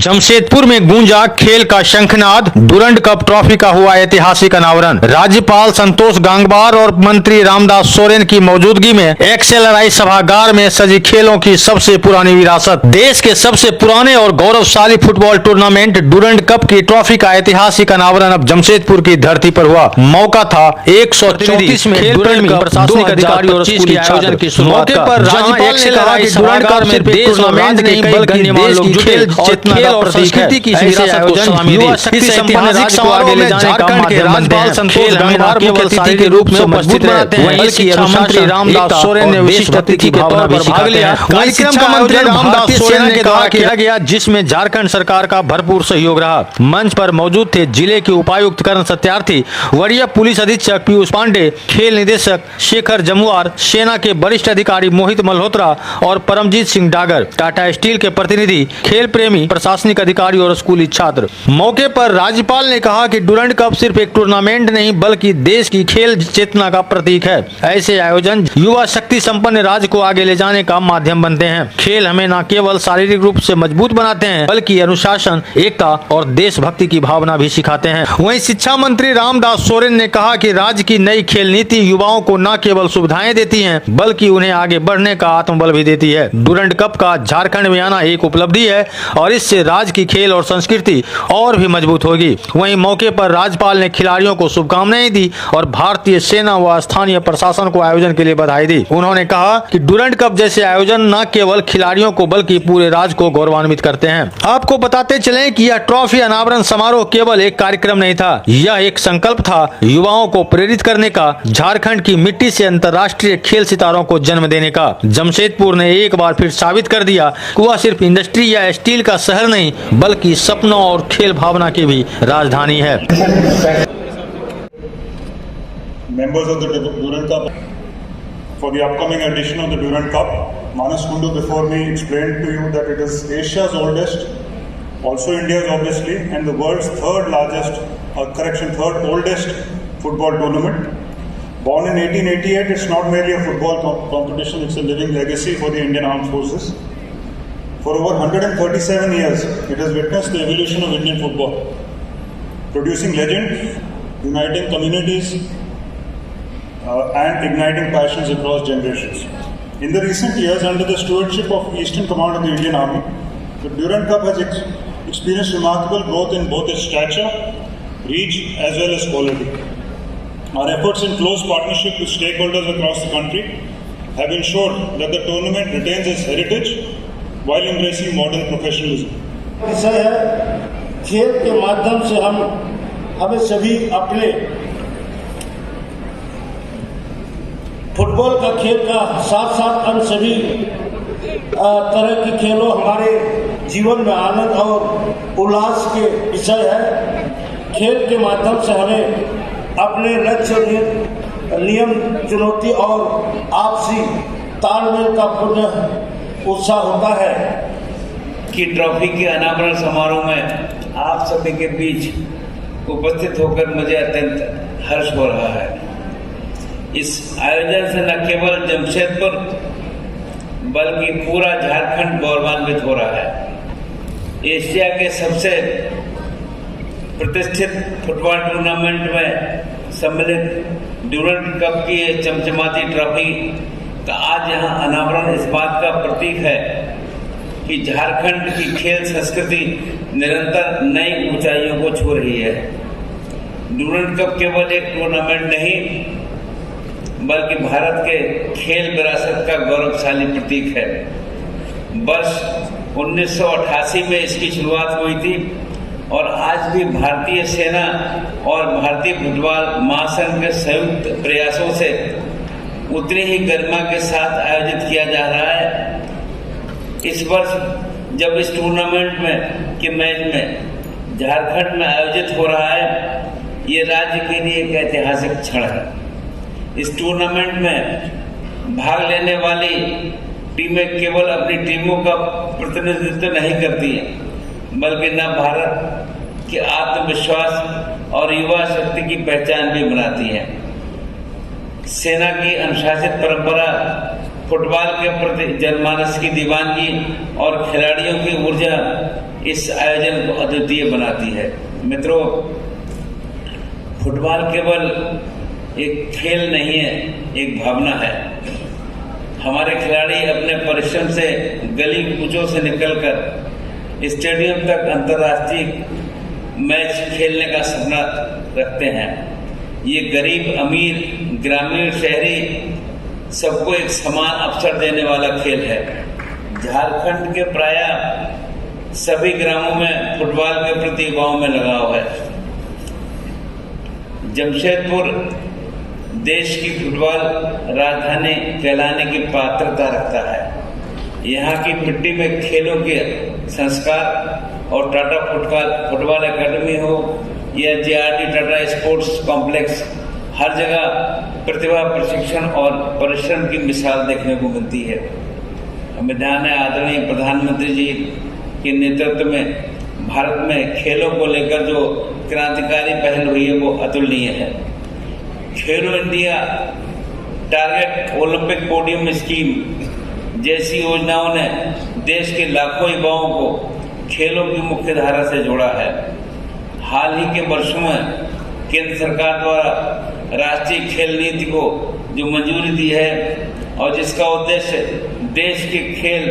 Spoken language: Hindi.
जमशेदपुर में गूंजा खेल का शंखनाद। डूरंड कप ट्रॉफी का हुआ ऐतिहासिक अनावरण। राज्यपाल संतोष गंगवार और मंत्री रामदास सोरेन की मौजूदगी में एक्सएलआरआई सभागार में सजी खेलों की सबसे पुरानी विरासत, देश के सबसे पुराने और गौरवशाली फुटबॉल टूर्नामेंट डूरंड कप की ट्रॉफी का ऐतिहासिक अनावरण अब जमशेदपुर की धरती पर हुआ। मौका था 134 में डूरंड कप प्रशासनिक अधिकारी और स्कूली आयोजन की शुरुआत का। राज्यपाल ने कहा कि डूरंड कप सिर्फ देश और राज्य नहीं बल्कि देश की खेल चेतना और संस्कृति की आयोजन युवा शक्ति ऐतिहासिक समारोह में झारखंड के राज्यपाल संतोष गंगवार केवल अतिथि के रूप में उपस्थित रहते हैं, बल्कि मंत्री रामदास सोरेन ने विशिष्ट अतिथि के तौर पर भाग लिया। कार्यक्रम का मंत्री रामदास सोरेन के द्वारा किया गया, जिसमें झारखंड सरकार का भरपूर सहयोग रहा। मंच पर मौजूद थे जिले के उपायुक्त करण सत्यार्थी, वरीय पुलिस अधीक्षक पीयूष पांडे, खेल निदेशक शेखर जमुआर, सेना के वरिष्ठ अधिकारी मोहित मल्होत्रा और परमजीत सिंह डागर, टाटा स्टील के प्रतिनिधि, खेल प्रेमी, प्रशासनिक अधिकारी और स्कूली छात्र। मौके पर राज्यपाल ने कहा कि डूरंड कप सिर्फ एक टूर्नामेंट नहीं बल्कि देश की खेल चेतना का प्रतीक है। ऐसे आयोजन युवा शक्ति संपन्न राज्य को आगे ले जाने का माध्यम बनते हैं। खेल हमें न केवल शारीरिक रूप से मजबूत बनाते हैं बल्कि अनुशासन, एकता और देशभक्ति की भावना भी सिखाते हैं। वहीं शिक्षा मंत्री रामदास सोरेन ने कहा कि राज्य की नई खेल नीति युवाओं को न केवल सुविधाएं देती है बल्कि उन्हें आगे बढ़ने का आत्मबल भी देती है। डूरंड कप का झारखंड में आना एक उपलब्धि है और इससे राज्य की खेल और संस्कृति और भी मजबूत होगी। वहीं मौके पर राज्यपाल ने खिलाड़ियों को शुभकामनाएं दी और भारतीय सेना व स्थानीय प्रशासन को आयोजन के लिए बधाई दी। उन्होंने कहा कि डूरंड कप जैसे आयोजन न केवल खिलाड़ियों को बल्कि पूरे राज्य को गौरवान्वित करते हैं। आपको बताते चलें कि यह ट्रॉफी अनावरण समारोह केवल एक कार्यक्रम नहीं था, यह एक संकल्प था युवाओं को प्रेरित करने का, झारखंड की मिट्टी से अंतर्राष्ट्रीय खेल सितारों को जन्म देने का। जमशेदपुर ने एक बार फिर साबित कर दिया कि वह सिर्फ इंडस्ट्री या स्टील का शहर नहीं बल्कि सपनों और खेल भावना की भी राजधानी है। Members of the Durand Cup, for the upcoming edition of the Durand Cup, Manas Kundu before me explained to you that it is Asia's oldest, also India's obviously, and the world's third oldest football tournament. Born in 1888, it's not merely a football competition, it's a living legacy for the Indian Armed Forces. For over 137 years, it has witnessed the evolution of Indian football, producing legends, uniting communities, and igniting passions across generations. In the recent years, under the stewardship of Eastern Command of the Indian Army, the Durand Cup has experienced remarkable growth in both its stature, reach, as well as quality. Our efforts in close partnership with stakeholders across the country have ensured that the tournament retains its heritage while embracing modern professionalism. विषय है खेल के माध्यम से हमें सभी अपने फुटबॉल का खेल का साथ साथ अन्य सभी तरह के खेलों हमारे जीवन में आनंद और उल्लास के विषय है। खेल के माध्यम से हमें अपने लक्ष्य, नियम, चुनौती और आपसी तालमेल का पूर्ण उत्साह होता है कि ट्रॉफी के अनावरण समारोह में आप सभी के बीच उपस्थित होकर मुझे अत्यंत हर्ष हो रहा है। इस आयोजन से न केवल जमशेदपुर बल्कि पूरा झारखंड गौरवान्वित हो रहा है। एशिया के सबसे प्रतिष्ठित फुटबॉल टूर्नामेंट में सम्मिलित डूरंड कप की चमचमाती ट्रॉफी का आज यहाँ अनावरण इस बात का प्रतीक है कि झारखंड की खेल संस्कृति निरंतर नई ऊंचाइयों को छू रही है। डूरंड कप केवल एक टूर्नामेंट नहीं बल्कि भारत के खेल विरासत का गौरवशाली प्रतीक है। वर्ष 1988 में इसकी शुरुआत हुई थी और आज भी भारतीय सेना और भारतीय फुटबॉल महासंघ के संयुक्त प्रयासों से उतनी ही गरिमा के साथ आयोजित किया जा रहा है। इस वर्ष जब इस टूर्नामेंट के मैच में झारखंड में आयोजित हो रहा है, ये राज्य के लिए एक ऐतिहासिक क्षण है। इस टूर्नामेंट में भाग लेने वाली टीमें केवल अपनी टीमों का प्रतिनिधित्व नहीं करती हैं बल्कि न भारत के आत्मविश्वास और युवा शक्ति की पहचान भी बनाती हैं। सेना की अनुशासित परंपरा, फुटबॉल के प्रति जनमानस की दीवानगी और खिलाड़ियों की ऊर्जा इस आयोजन को अद्वितीय बनाती है। मित्रों, फुटबॉल केवल एक खेल नहीं है, एक भावना है। हमारे खिलाड़ी अपने परिश्रम से गली कूचों से निकलकर स्टेडियम तक अंतर्राष्ट्रीय मैच खेलने का सपना रखते हैं। ये गरीब, अमीर, ग्रामीण, शहरी सबको एक समान अवसर देने वाला खेल है। झारखंड के प्रायः सभी ग्रामों में फुटबॉल के प्रति युवाओं में लगाव है। जमशेदपुर देश की फुटबॉल राजधानी कहलाने की पात्रता रखता है। यहाँ की मिट्टी में खेलों के संस्कार और टाटा फुटबॉल एकेडमी हो या JRD टाटा स्पोर्ट्स कॉम्प्लेक्स, हर जगह प्रतिभा, प्रशिक्षण और परिश्रम की मिसाल देखने को मिलती है। हमें ध्यान है, आदरणीय प्रधानमंत्री जी के नेतृत्व में भारत में खेलों को लेकर जो क्रांतिकारी पहल हुई है वो अतुलनीय है। खेलो India, target Olympic podium scheme जैसी योजनाओं ने देश के लाखों युवाओं को खेलों की मुख्य धारा से जोड़ा है। हाल ही के वर्षों में केंद्र सरकार द्वारा राष्ट्रीय खेल नीति को जो मंजूरी दी है और जिसका उद्देश्य देश के खेल